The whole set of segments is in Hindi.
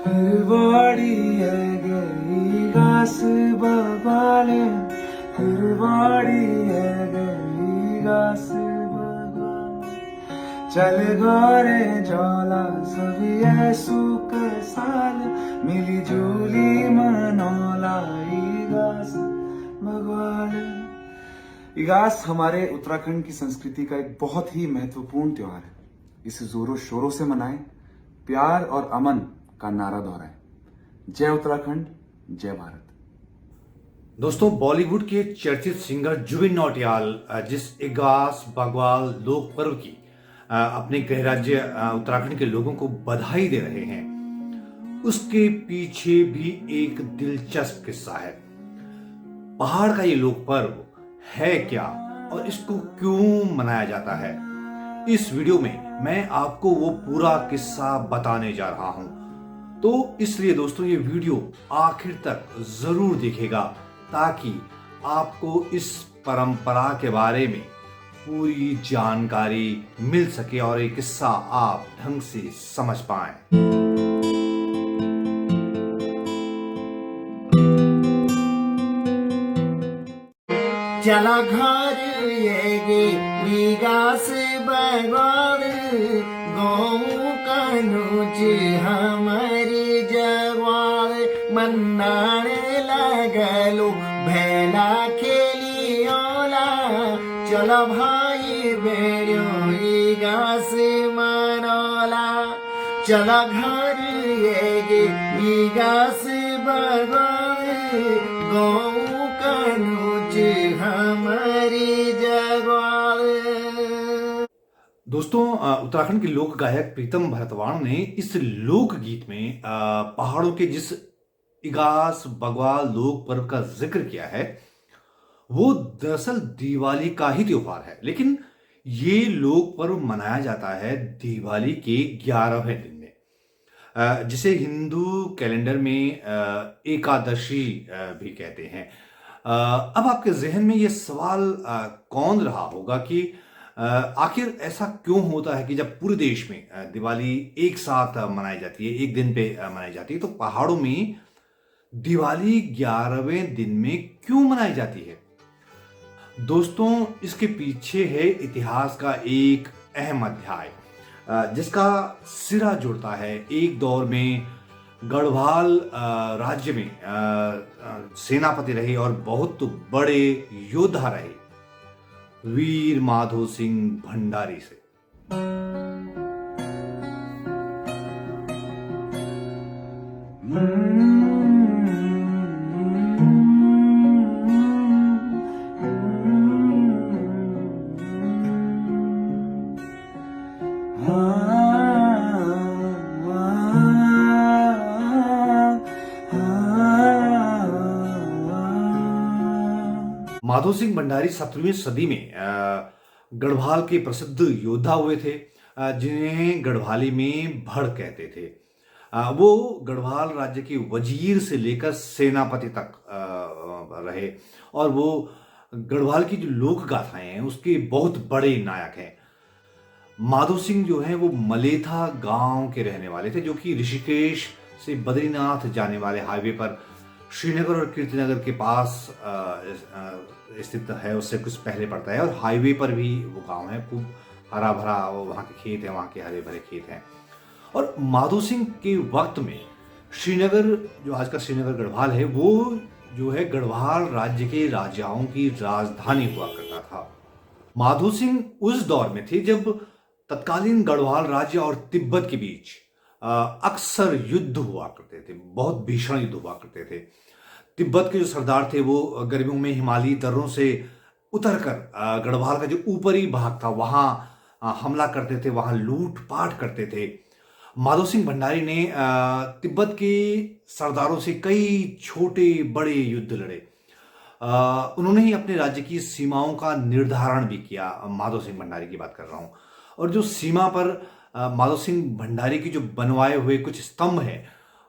गई घास बगवाले गई घास बगवाले चल गोरे झोला सभी सुख साल मिली जुली मनोला घास बगवाले। इगास हमारे उत्तराखंड की संस्कृति का एक बहुत ही महत्वपूर्ण त्योहार है। इसे जोरों शोरों से मनाएं, प्यार और अमन का नारा दोहराएं। जय उत्तराखंड, जय भारत। दोस्तों, बॉलीवुड के चर्चित सिंगर जुबिन नौटियाल जिस इगास बग्वाल लोक पर्व की अपने गृह राज्य उत्तराखंड के लोगों को बधाई दे रहे हैं, उसके पीछे भी एक दिलचस्प किस्सा है। पहाड़ का ये लोक पर्व है क्या और इसको क्यों मनाया जाता है, इस वीडियो में मैं आपको वो पूरा किस्सा बताने जा रहा हूं। तो इसलिए दोस्तों, ये वीडियो आखिर तक जरूर देखिएगा ताकि आपको इस परंपरा के बारे में पूरी जानकारी मिल सके और ये किस्सा आप ढंग से समझ पाएं। चला घर येगे विगास बगवाल गौ कनुज हमारी जगवाल मन्नाने लगलो भेला खेलियोला। चला भाई बेड़ो विगास मनोला। चला घर येगे विगास बगवाल गौ कनुज हमारी जगवाल। दोस्तों, उत्तराखंड के लोक गायक प्रीतम भरतवाण ने इस लोक गीत में पहाड़ों के जिस इगास बग्वाल लोक पर्व का जिक्र किया है, वो दरअसल दिवाली का ही त्योहार है। लेकिन ये लोक पर्व मनाया जाता है दिवाली के 11वें दिन में, जिसे हिंदू कैलेंडर में एकादशी भी कहते हैं। अब आपके जहन में ये सवाल कौन रहा होगा कि आखिर ऐसा क्यों होता है कि जब पूरे देश में दिवाली एक साथ मनाई जाती है, एक दिन पे मनाई जाती है, तो पहाड़ों में दिवाली 11वें दिन में क्यों मनाई जाती है। दोस्तों, इसके पीछे है इतिहास का एक अहम अध्याय जिसका सिरा जुड़ता है एक दौर में गढ़वाल राज्य में सेनापति रहे और बहुत बड़े योद्धा रहे वीर माधो सिंह भंडारी से। माधो सिंह भंडारी 17वीं सदी में गढ़वाल के प्रसिद्ध योद्धा हुए थे, जिन्हें गढ़वाली में भड़ कहते थे। वो गढ़वाल राज्य के वजीर से लेकर सेनापति तक रहे और वो गढ़वाल की जो लोक गाथाएं हैं उसके बहुत बड़े नायक हैं। माधो सिंह जो हैं वो मलेथा गांव के रहने वाले थे, जो कि ऋषिकेश से बद्रीनाथ जाने वाले हाईवे पर श्रीनगर और कीर्तिनगर के पास स्थित है, उससे कुछ पहले पड़ता है। और हाईवे पर भी वो गांव है, खूब हरा भरा वहाँ के खेत हैं, वहाँ के हरे भरे खेत हैं। और माधो सिंह के वक्त में श्रीनगर, जो आज का श्रीनगर गढ़वाल है, वो जो है गढ़वाल राज्य के राजाओं की राजधानी हुआ करता था। माधो सिंह उस दौर में थे जब तत्कालीन गढ़वाल राज्य और तिब्बत के बीच अक्सर युद्ध हुआ करते थे, बहुत भीषण युद्ध हुआ करते थे। तिब्बत के जो सरदार थे वो गर्मियों में हिमालयी दर्रों से उतरकर गढ़वाल का जो ऊपरी भाग था वहां हमला करते थे, वहां लूटपाट करते थे। माधो सिंह भंडारी ने तिब्बत के सरदारों से कई छोटे बड़े युद्ध लड़े। उन्होंने ही अपने राज्य की सीमाओं का निर्धारण भी किया। माधो सिंह भंडारी की बात कर रहा हूं। और जो सीमा पर माधो सिंह भंडारी की जो बनवाए हुए कुछ स्तंभ हैं,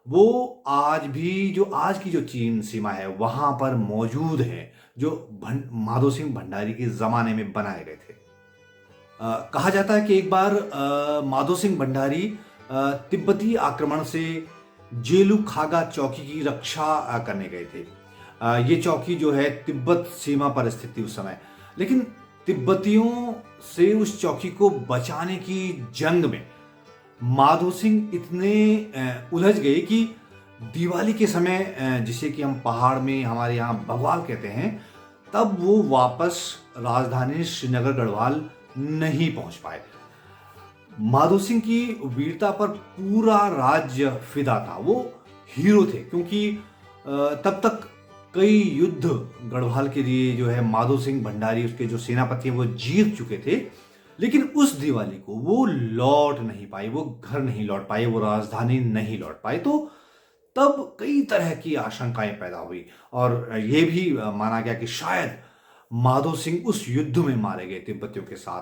वो आज भी जो आज की जो चीन सीमा है वहां पर मौजूद है, जो माधो सिंह भंडारी के जमाने में बनाए गए थे। कहा जाता है कि एक बार माधो सिंह भंडारी तिब्बती आक्रमण से जेलू खागा चौकी की रक्षा करने गए थे। ये चौकी जो है तिब्बत सीमा पर स्थित थी उस समय, लेकिन तिब्बतियों से उस चौकी को बचाने की जंग में माधो सिंह इतने उलझ गए कि दिवाली के समय, जिसे कि हम पहाड़ में हमारे यहाँ बग्वाल कहते हैं, तब वो वापस राजधानी श्रीनगर गढ़वाल नहीं पहुंच पाए। माधो सिंह की वीरता पर पूरा राज्य फिदा था, वो हीरो थे, क्योंकि तब तक कई युद्ध गढ़वाल के लिए जो है माधो सिंह भंडारी, उसके जो सेनापति हैं, वो जीत चुके थे। लेकिन उस दिवाली को वो लौट नहीं पाए, वो घर नहीं लौट पाए, वो राजधानी नहीं लौट पाए। तो तब कई तरह की आशंकाएं पैदा हुई और ये भी माना गया कि शायद माधो सिंह उस युद्ध में मारे गए तिब्बतियों के साथ।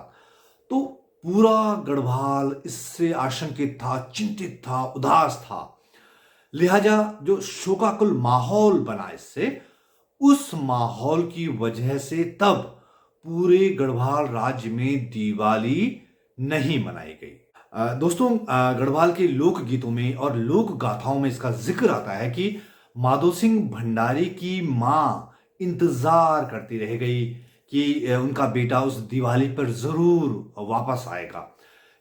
तो पूरा गढ़वाल इससे आशंकित था, चिंतित था, उदास था। लिहाजा जो शोकाकुल माहौल बना इससे, उस माहौल की वजह से तब पूरे गढ़वाल राज्य में दिवाली नहीं मनाई गई। दोस्तों, गढ़वाल के लोक गीतों में और लोक गाथाओं में इसका जिक्र आता है कि माधो सिंह भंडारी की मां इंतजार करती रह गई कि उनका बेटा उस दिवाली पर जरूर वापस आएगा,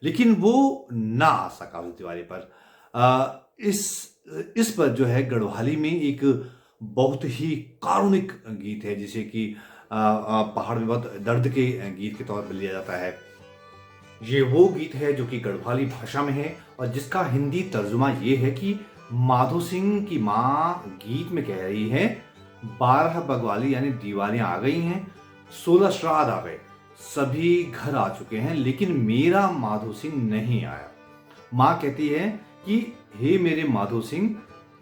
लेकिन वो ना आ सका उस दिवाली पर। इस पर जो है गढ़वाली में एक बहुत ही कारुणिक गीत है, जिसे कि पहाड़ में बहुत दर्द के गीत के तौर पर लिया जाता है। ये वो गीत है जो कि गढ़वाली भाषा में है और जिसका हिंदी तर्जुमा ये है कि माधो सिंह की माँ गीत में कह रही है, 12 बग्वाली यानी दिवालियां आ गई हैं, 16 श्राद्ध आ गए, सभी घर आ चुके हैं, लेकिन मेरा माधो सिंह नहीं आया। माँ कहती है कि हे मेरे माधो सिंह,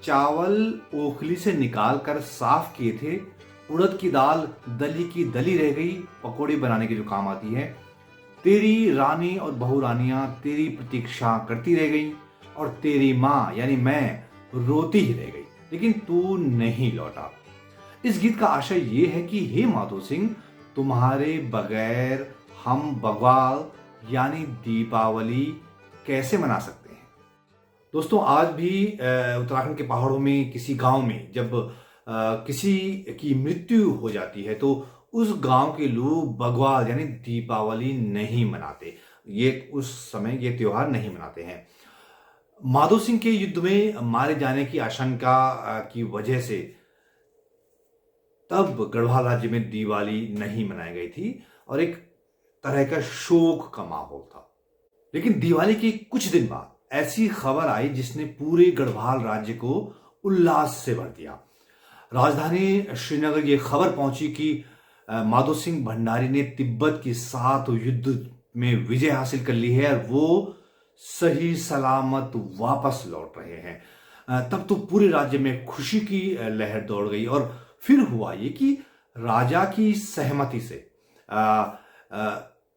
चावल ओखली से निकाल कर साफ किए थे, उड़द की दाल दली की दली रह गई, पकोड़े बनाने के जो काम आती है, तेरी रानी और बहू रानियां तेरी प्रतीक्षा करती रह गई और तेरी माँ यानी मैं रोती ही रह गई, लेकिन तू नहीं लौटा। इस गीत का आशय ये है कि हे माधो सिंह, तुम्हारे बगैर हम बग्वाल यानी दीपावली कैसे मना सकते हैं। दोस्तों, आज भी उत्तराखंड के पहाड़ों में किसी गांव में जब किसी की मृत्यु हो जाती है तो उस गांव के लोग बग्वाल यानी दीपावली नहीं मनाते, ये उस समय ये त्योहार नहीं मनाते हैं। माधो सिंह के युद्ध में मारे जाने की आशंका की वजह से तब गढ़वाल राज्य में दिवाली नहीं मनाई गई थी और एक तरह का शोक का माहौल था। लेकिन दिवाली के कुछ दिन बाद ऐसी खबर आई जिसने पूरे गढ़वाल राज्य को उल्लास से भर दिया। राजधानी श्रीनगर ये खबर पहुंची कि माधो सिंह भंडारी ने तिब्बत के साथ युद्ध में विजय हासिल कर ली है और वो सही सलामत वापस लौट रहे हैं। तब तो पूरे राज्य में खुशी की लहर दौड़ गई और फिर हुआ ये कि राजा की सहमति से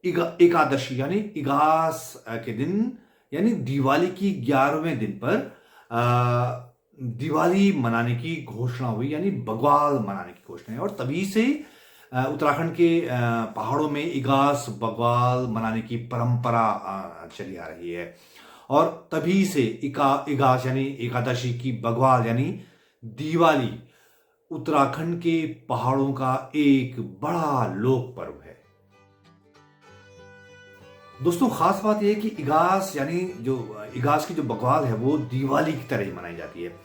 एकादशी यानी इगास के दिन यानी दिवाली की 11वें दिन पर दिवाली मनाने की घोषणा हुई, यानी बग्वाल मनाने की घोषणा है। और तभी से उत्तराखंड के पहाड़ों में इगास बग्वाल मनाने की परंपरा चली आ रही है और तभी से इगास यानी एकादशी की बग्वाल यानी दिवाली उत्तराखंड के पहाड़ों का एक बड़ा लोक पर्व है। दोस्तों, खास बात यह है कि इगास यानी जो इगास की जो बग्वाल है वो दिवाली की तरह ही मनाई जाती है।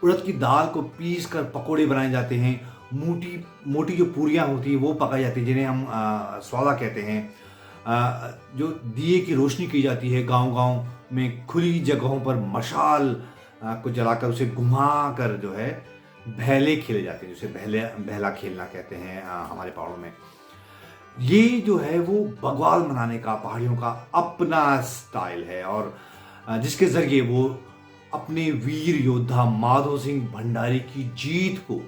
उड़द की दाल को पीस कर पकोड़े बनाए जाते हैं, मोटी मोटी जो पूरियां होती है वो पकाई जाती है, जिन्हें हम स्वाला कहते हैं। जो दिए की रोशनी की जाती है, गांव-गांव में खुली जगहों पर मशाल को जलाकर उसे घुमा कर जो है भैले खेले जाते हैं, जिसे भैला खेलना कहते हैं हमारे पहाड़ों में। ये जो है वो बग्वाल मनाने का पहाड़ियों का अपना स्टाइल है और जिसके जरिए वो अपने वीर योद्धा माधो सिंह भंडारी की जीत को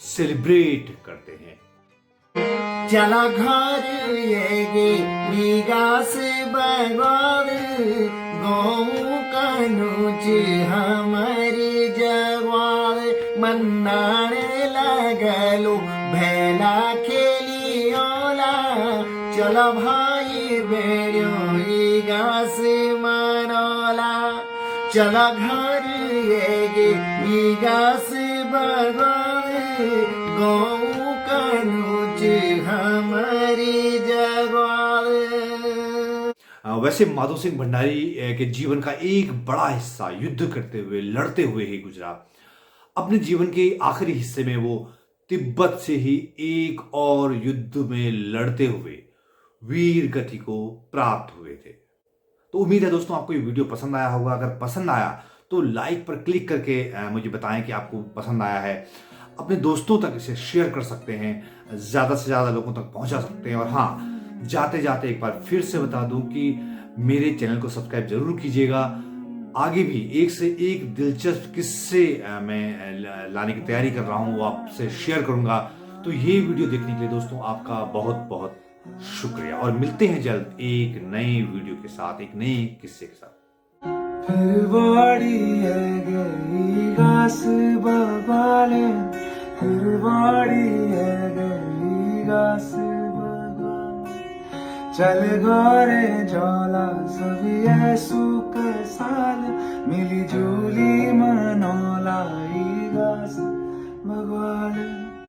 सेलिब्रेट करते हैं। चला घर ये गे विगास बग्वाल, गौ कनुज हमारी जगवाल, मन्नाने लगलो भैला खेलियोला, चला भाई बेड़ो विगास मनोला, चला घर येगे विगास भगवान गौ कनुज हमारी जगवाल। वैसे माधो सिंह भंडारी के जीवन का एक बड़ा हिस्सा युद्ध करते हुए लड़ते हुए ही गुजरा। अपने जीवन के आखिरी हिस्से में वो तिब्बत से ही एक और युद्ध में लड़ते हुए वीर गति को प्राप्त हुए थे। तो उम्मीद है दोस्तों आपको ये वीडियो पसंद आया होगा। अगर पसंद आया तो लाइक पर क्लिक करके मुझे बताएं कि आपको पसंद आया है। अपने दोस्तों तक इसे शेयर कर सकते हैं, ज़्यादा से ज़्यादा लोगों तक पहुंचा सकते हैं। और हाँ, जाते जाते एक बार फिर से बता दूं कि मेरे चैनल को सब्सक्राइब जरूर कीजिएगा। आगे भी एक से एक दिलचस्प किस्से मैं लाने की तैयारी कर रहा हूं, वो आपसे शेयर करूंगा। तो ये वीडियो देखने के लिए दोस्तों आपका बहुत बहुत शुक्रिया और मिलते हैं जल्द एक नई वीडियो के साथ, एक नए किस्से के साथ। फिर बाड़ी है गई घास बगवाले, फिर बाड़ी है गई घास बगवाले, चल गोरे झोला सभी यीशु के साथ मिली जुली